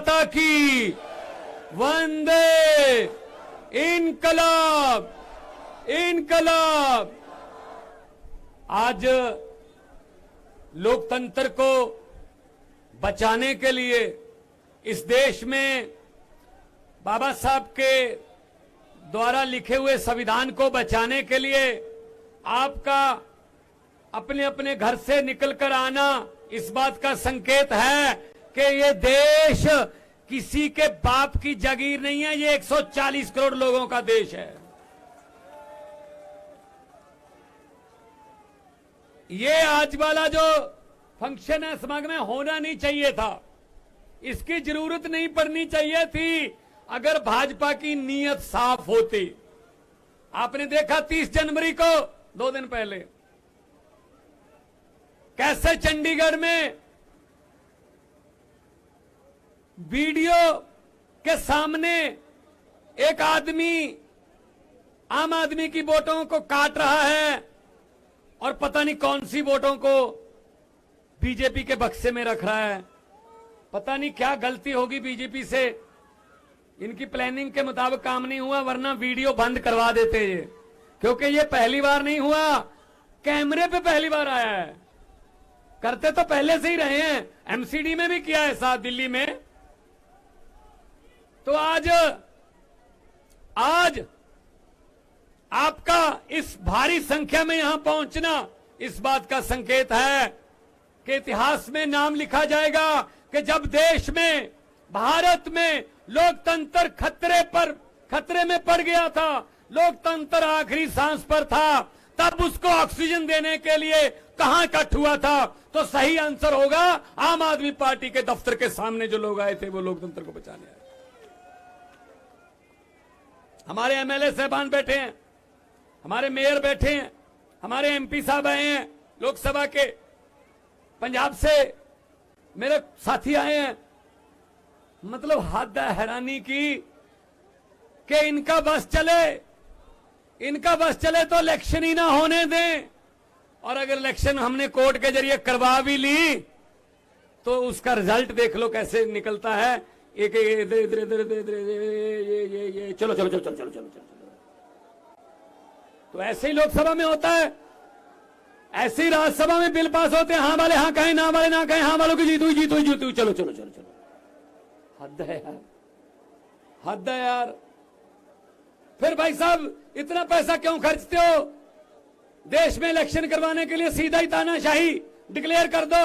माता की, वंदे इनकलाब, इनकलाब। आज लोकतंत्र को बचाने के लिए इस देश में बाबा साहब के द्वारा लिखे हुए संविधान को बचाने के लिए आपका अपने अपने घर से निकलकर आना इस बात का संकेत है कि ये देश किसी के बाप की जागीर नहीं है, ये 140 करोड़ लोगों का देश है। ये आज वाला जो फंक्शन है समागम में होना नहीं चाहिए था, इसकी जरूरत नहीं पड़नी चाहिए थी अगर भाजपा की नीयत साफ होती। आपने देखा 30 जनवरी को 2 दिन पहले कैसे चंडीगढ़ में वीडियो के सामने एक आदमी आम आदमी की वोटों को काट रहा है और पता नहीं कौन सी वोटों को बीजेपी के बक्से में रख रहा है। पता नहीं क्या गलती होगी बीजेपी से, इनकी प्लानिंग के मुताबिक काम नहीं हुआ, वरना वीडियो बंद करवा देते ये, क्योंकि ये पहली बार नहीं हुआ, कैमरे पे पहली बार आया है। करते तो पहले से ही रहे हैं, एमसीडी में भी किया है साथ दिल्ली में। तो आज आपका इस भारी संख्या में यहां पहुंचना इस बात का संकेत है कि इतिहास में नाम लिखा जाएगा कि जब देश में, भारत में लोकतंत्र खतरे में पड़ गया था, लोकतंत्र आखिरी सांस पर था, तब उसको ऑक्सीजन देने के लिए कहां इकट्ठ हुआ था? तो सही आंसर होगा आम आदमी पार्टी के दफ्तर के सामने जो लोग आए थे वो लोकतंत्र को बचाने आए। हमारे एमएलए साहबान बैठे हैं, हमारे मेयर बैठे हैं, हमारे एमपी साहब आए हैं लोकसभा के, पंजाब से मेरे साथी आए हैं। मतलब हद है हैरानी की कि इनका बस चले तो इलेक्शन ही ना होने दें, और अगर इलेक्शन हमने कोर्ट के जरिए करवा भी ली तो उसका रिजल्ट देख लो कैसे निकलता है। एक इधर इधर इधर इधर ये चलो चलो चलो चलो चलो चलो चलो। तो ऐसे ही लोकसभा में होता है, ऐसे ही राज्यसभा में बिल पास होते हैं, हाँ वाले हाँ कहें, ना वाले ना कहें, हाँ वालों की जीत हुई जीत हुई जीत हुई, चलो चलो चलो चलो। हद है यार, हद है यार। फिर भाई साहब इतना पैसा क्यों खर्चते हो? देश में इलेक्शन करवाने के लिए सीधा ही तानाशाही डिक्लेयर कर दो।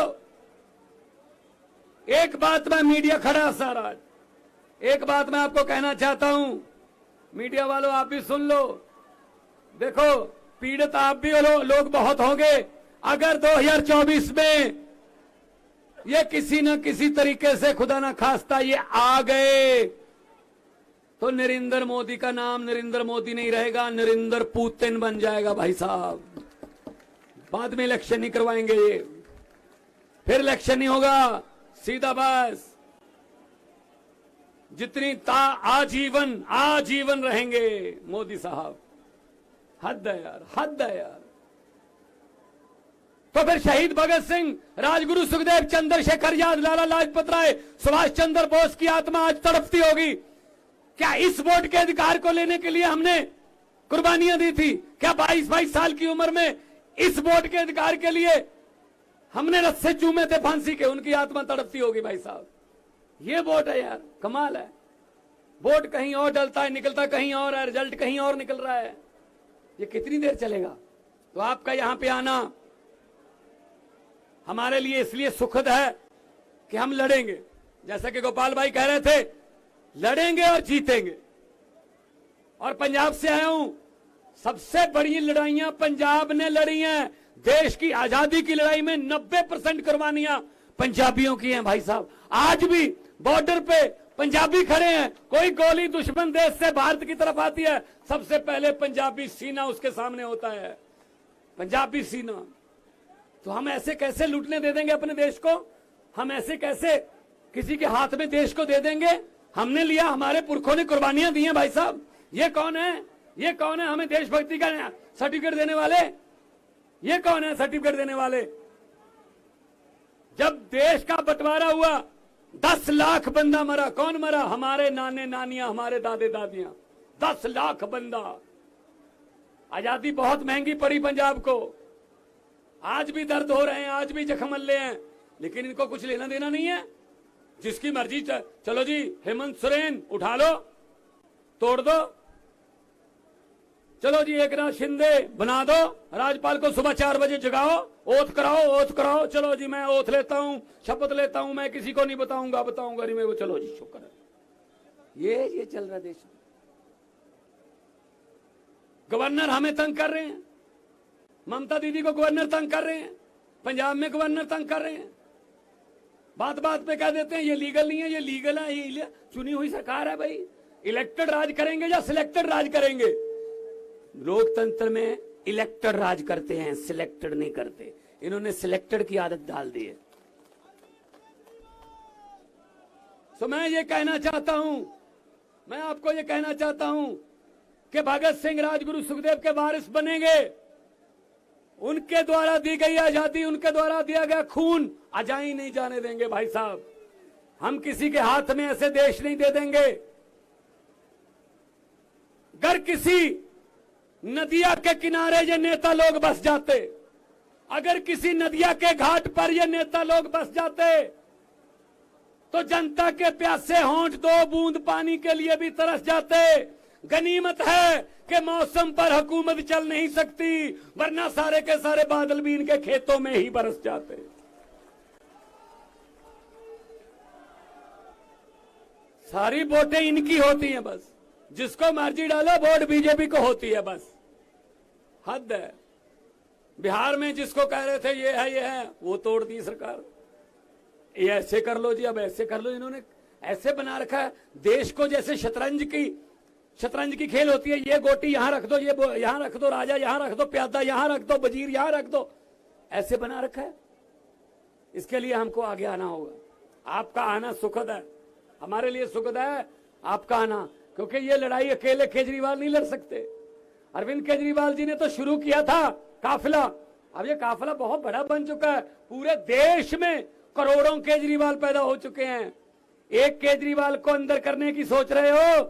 एक बात मैं मीडिया खड़ा सारा, एक बात मैं आपको कहना चाहता हूं, मीडिया वालों आप भी सुन लो। देखो पीड़ित आप भी लोग बहुत होंगे। अगर 2024 में ये किसी न किसी तरीके से खुदा ना खास्ता ये आ गए तो नरेंद्र मोदी का नाम नरेंद्र मोदी नहीं रहेगा, नरेंद्र पुतिन बन जाएगा भाई साहब। बाद में इलेक्शन नहीं करवाएंगे ये, फिर इलेक्शन नहीं होगा, सीधा बस जितनी आजीवन आजीवन रहेंगे मोदी साहब। हद है यार, हद है यार। तो फिर शहीद भगत सिंह, राजगुरु सुखदेव, चंद्रशेखर आजाद, लाला लाजपत राय, सुभाष चंद्र बोस की आत्मा आज तड़पती होगी। क्या इस वोट के अधिकार को लेने के लिए हमने कुर्बानियां दी थी? क्या 22-22 साल की उम्र में इस वोट के अधिकार के लिए हमने रस्से चूमे थे फांसी के? उनकी आत्मा तड़पती होगी भाई साहब। ये वोट है यार, कमाल है। वोट कहीं और डलता है, निकलता कहीं और है, रिजल्ट कहीं और निकल रहा है। ये कितनी देर चलेगा? तो आपका यहां पे आना हमारे लिए इसलिए सुखद है कि हम लड़ेंगे, जैसा कि गोपाल भाई कह रहे थे, लड़ेंगे और जीतेंगे। और पंजाब से आया हूं, सबसे बड़ी लड़ाइयां पंजाब ने लड़ी हैं। देश की आजादी की लड़ाई में 90% कुर्बानियां पंजाबियों की हैं भाई साहब। आज भी बॉर्डर पे पंजाबी खड़े हैं, कोई गोली दुश्मन देश से भारत की तरफ आती है, सबसे पहले पंजाबी सीना उसके सामने होता है, पंजाबी सीना। तो हम ऐसे कैसे लूटने दे देंगे अपने देश को? हम ऐसे कैसे किसी के हाथ में देश को दे देंगे? हमने लिया, हमारे पुरखों ने कुर्बानियां दी हैं भाई साहब। ये कौन है? ये कौन है हमें देशभक्ति का सर्टिफिकेट देने वाले? ये कौन है सर्टिफिकेट देने वाले? जब देश का बंटवारा हुआ 10 लाख बंदा मरा। कौन मरा? हमारे नाने नानियां, हमारे दादे दादियां। 10 लाख बंदा। आजादी बहुत महंगी पड़ी पंजाब को। आज भी दर्द हो रहे हैं, आज भी जख्म मल्ले हैं, लेकिन इनको कुछ लेना देना नहीं है। जिसकी मर्जी चलो जी, हेमंत सोरेन उठा लो, तोड़ दो। चलो जी, एकनाथ शिंदे बना दो, राज्यपाल को सुबह 4 बजे जगाओ, ओथ कराओ, ओथ कराओ। चलो जी, मैं ओथ लेता हूं, शपथ लेता हूं, मैं किसी को नहीं बताऊंगा नहीं मैं वो। चलो जी, शुक्र है। ये चल रहा देश में। गवर्नर हमें तंग कर रहे हैं, ममता दीदी को गवर्नर तंग कर रहे हैं, पंजाब में गवर्नर तंग कर रहे हैं। बात बात पे कह देते हैं ये लीगल नहीं है, ये लीगल है। ये चुनी हुई सरकार है भाई। इलेक्टेड राज करेंगे या सिलेक्टेड राज करेंगे? लोकतंत्र में इलेक्टेड राज करते हैं, सिलेक्टेड नहीं करते। इन्होंने सिलेक्टेड की आदत डाल दी है। तो मैं ये कहना चाहता हूं, मैं आपको ये कहना चाहता हूं कि भगत सिंह, राजगुरु, सुखदेव के वारिस बनेंगे। उनके द्वारा दी गई आजादी, उनके द्वारा दिया गया खून अजाई नहीं जाने देंगे भाई साहब। हम किसी के हाथ में ऐसे देश नहीं दे देंगे। अगर किसी नदिया के किनारे ये नेता लोग बस जाते, अगर किसी नदिया के घाट पर ये नेता लोग बस जाते, तो जनता के प्यासे होंठ 2 बूंद पानी के लिए भी तरस जाते। गनीमत है कि मौसम पर हुकूमत चल नहीं सकती, वरना सारे के सारे बादल भी इनके खेतों में ही बरस जाते। सारी वोटें इनकी होती हैं बस। जिसको मर्जी डालो, वोट बीजेपी को होती है बस। हद है। बिहार में जिसको कह रहे थे ये है, वो तोड़ दी सरकार। ये ऐसे कर लो जी, अब ऐसे कर लो। इन्होंने ऐसे बना रखा है देश को, जैसे शतरंज की खेल होती है। ये गोटी यहां रख दो, ये यहां रख दो, राजा यहां रख दो, प्यादा यहां रख दो, वजीर यहां रख दो। ऐसे बना रखा है। इसके लिए हमको आगे आना होगा। आपका आना सुखद है, हमारे लिए सुखद है आपका आना, क्योंकि ये लड़ाई अकेले केजरीवाल नहीं लड़ सकते। अरविंद केजरीवाल जी ने तो शुरू किया था काफिला। अब ये काफिला बहुत बड़ा बन चुका है। पूरे देश में करोड़ों केजरीवाल पैदा हो चुके हैं। एक केजरीवाल को अंदर करने की सोच रहे हो?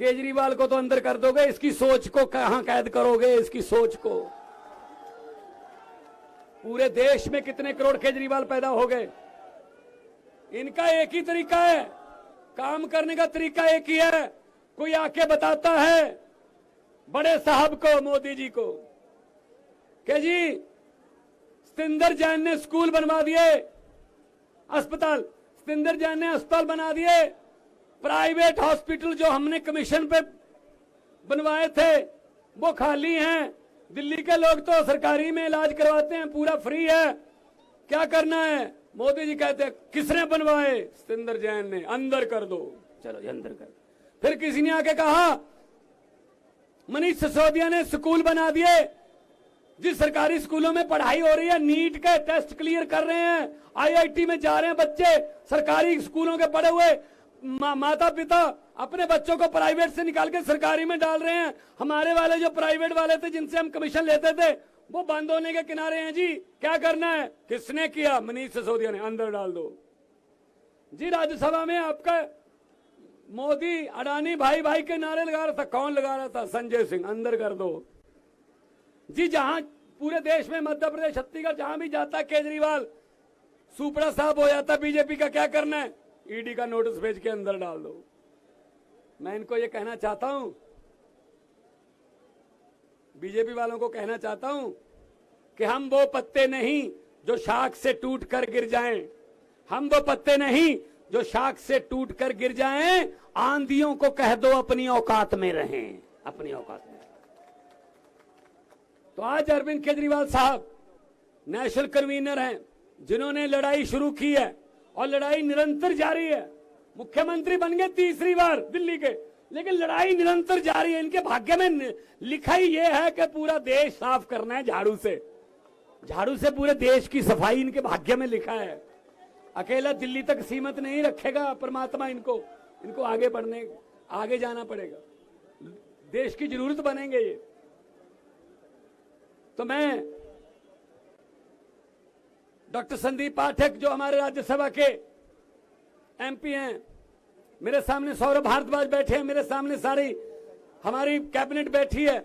केजरीवाल को तो अंदर कर दोगे, इसकी सोच को कहां कैद करोगे? इसकी सोच को। पूरे देश में कितने करोड़ केजरीवाल पैदा हो गए। इनका एक ही तरीका है, काम करने का तरीका एक ही है। कोई आके बताता है बड़े साहब को, मोदी जी को, कि जी सतिंदर जैन ने स्कूल बनवा दिए, अस्पताल, सतिंदर जैन ने अस्पताल बना दिए। प्राइवेट हॉस्पिटल जो हमने कमीशन पे बनवाए थे वो खाली हैं। दिल्ली के लोग तो सरकारी में इलाज करवाते हैं, पूरा फ्री है। क्या करना है? मोदी जी कहते हैं किसने बनवाए? सतिंदर जैन ने, अंदर कर दो। चलो जी, अंदर कर। फिर किसी ने आके कहा मनीष सिसोदिया ने स्कूल बना दिए। जिस सरकारी स्कूलों में पढ़ाई हो रही है, नीट के टेस्ट क्लियर कर रहे हैं, आईआईटी में जा रहे हैं बच्चे, सरकारी स्कूलों के पढ़े हुए माता पिता अपने बच्चों को प्राइवेट से निकाल के सरकारी में डाल रहे हैं। हमारे वाले जो प्राइवेट वाले थे, जिनसे हम कमीशन लेते थे, वो बंद होने के किनारे हैं जी। क्या करना है? किसने किया? मनीष सिसोदिया ने। अंदर डाल दो जी। राज्यसभा में आपका मोदी अडानी भाई भाई के नारे लगा रहा था। कौन लगा रहा था? संजय सिंह। अंदर कर दो जी। जहां पूरे देश में, मध्य प्रदेश, छत्तीसगढ़, जहां भी जाता केजरीवाल सुपड़ा साहब हो जाता बीजेपी का। क्या करना है? ईडी का नोटिस भेज के अंदर डाल दो। मैं इनको ये कहना चाहता हूं, बीजेपी वालों को कहना चाहता हूं कि हम वो पत्ते नहीं जो शाख से टूट कर गिर जाएं। हम वो पत्ते नहीं जो शाख से टूट कर गिर जाएं। आंधियों को कह दो अपनी औकात में रहें, अपनी औकात में। तो आज अरविंद केजरीवाल साहब नेशनल कन्वीनर हैं, जिन्होंने लड़ाई शुरू की है और लड़ाई निरंतर जारी है। मुख्यमंत्री बन गए 3री बार दिल्ली के, लेकिन लड़ाई निरंतर जारी है। इनके भाग्य में लिखा ही ये है कि पूरा देश साफ करना है झाड़ू से। झाड़ू से पूरे देश की सफाई इनके भाग्य में लिखा है। अकेला दिल्ली तक सीमित नहीं रखेगा परमात्मा इनको। इनको आगे बढ़ने, आगे जाना पड़ेगा। देश की जरूरत बनेंगे ये। तो मैं डॉक्टर संदीप पाठक, जो हमारे राज्यसभा के एमपी हैं, मेरे सामने सौरभ भारद्वाज बैठे हैं, मेरे सामने सारी हमारी कैबिनेट बैठी है।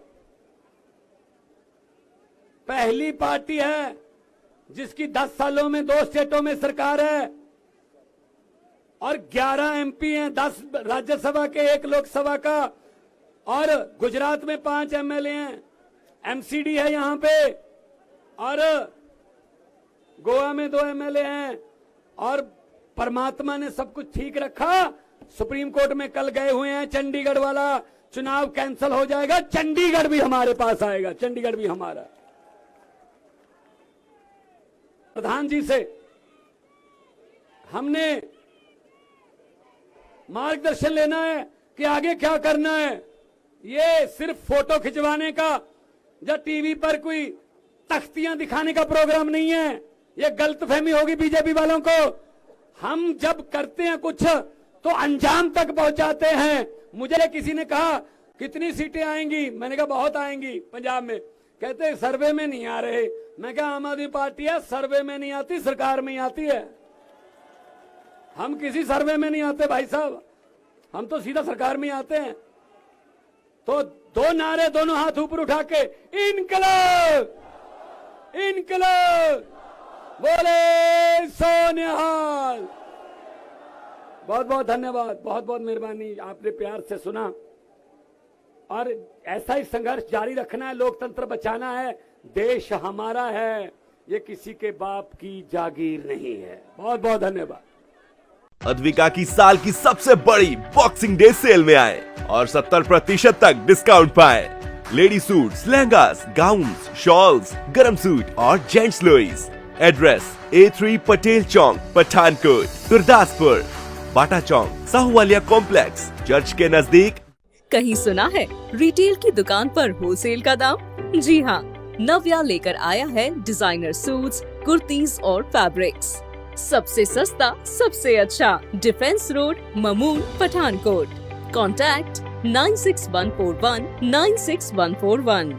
पहली पार्टी है जिसकी 10 सालों में 2 स्टेटों में सरकार है और 11 एमपी हैं, 10 राज्यसभा के, 1 लोकसभा का, और गुजरात में 5 एमएलए हैं, एमसीडी है यहां पे, और गोवा में 2 एमएलए हैं, और परमात्मा ने सब कुछ ठीक रखा। सुप्रीम कोर्ट में कल गए हुए हैं, चंडीगढ़ वाला चुनाव कैंसिल हो जाएगा, चंडीगढ़ भी हमारे पास आएगा, चंडीगढ़ भी हमारा। प्रधान जी से हमने मार्गदर्शन लेना है कि आगे क्या करना है। ये सिर्फ फोटो खिंचवाने का या टीवी पर कोई तख्तियां दिखाने का प्रोग्राम नहीं है। ये गलतफहमी होगी बीजेपी वालों को। हम जब करते हैं कुछ तो अंजाम तक पहुंचाते हैं। मुझे किसी ने कहा कितनी सीटें आएंगी, मैंने कहा बहुत आएंगी पंजाब में। कहते सर्वे में नहीं आ रहे। मैं कहा आम आदमी पार्टी है, सर्वे में नहीं आती, सरकार में ही आती है। हम किसी सर्वे में नहीं आते भाई साहब, हम तो सीधा सरकार में ही आते हैं। तो 2 नारे, दोनों हाथ ऊपर उठा के, इनकलाब इनकलाब, बोले सोनिहाल। बहुत बहुत धन्यवाद, बहुत बहुत मेहरबानी, आपने प्यार से सुना और ऐसा ही संघर्ष जारी रखना है। लोकतंत्र बचाना है, देश हमारा है, ये किसी के बाप की जागीर नहीं है। बहुत बहुत धन्यवाद। अद्विका की साल की सबसे बड़ी बॉक्सिंग डे सेल में आए और 70% तक डिस्काउंट पाए। Lady suits, lehengas, gowns, shawls, गरम सूट और जेंट्स लोईस। एड्रेस A3 पटेल चौक, पठानकोट, गुरदासपुर, बाटा चौक, साहूवालिया कॉम्प्लेक्स, चर्च के नजदीक। कहीं सुना है रिटेल की दुकान पर होलसेल का दाम? जी हाँ, नव्या लेकर आया है डिजाइनर सूट्स, कुर्तीज और फैब्रिक्स। सबसे सस्ता, सबसे अच्छा, defence road, Mamun, Pathankot. Contact 96141 96141।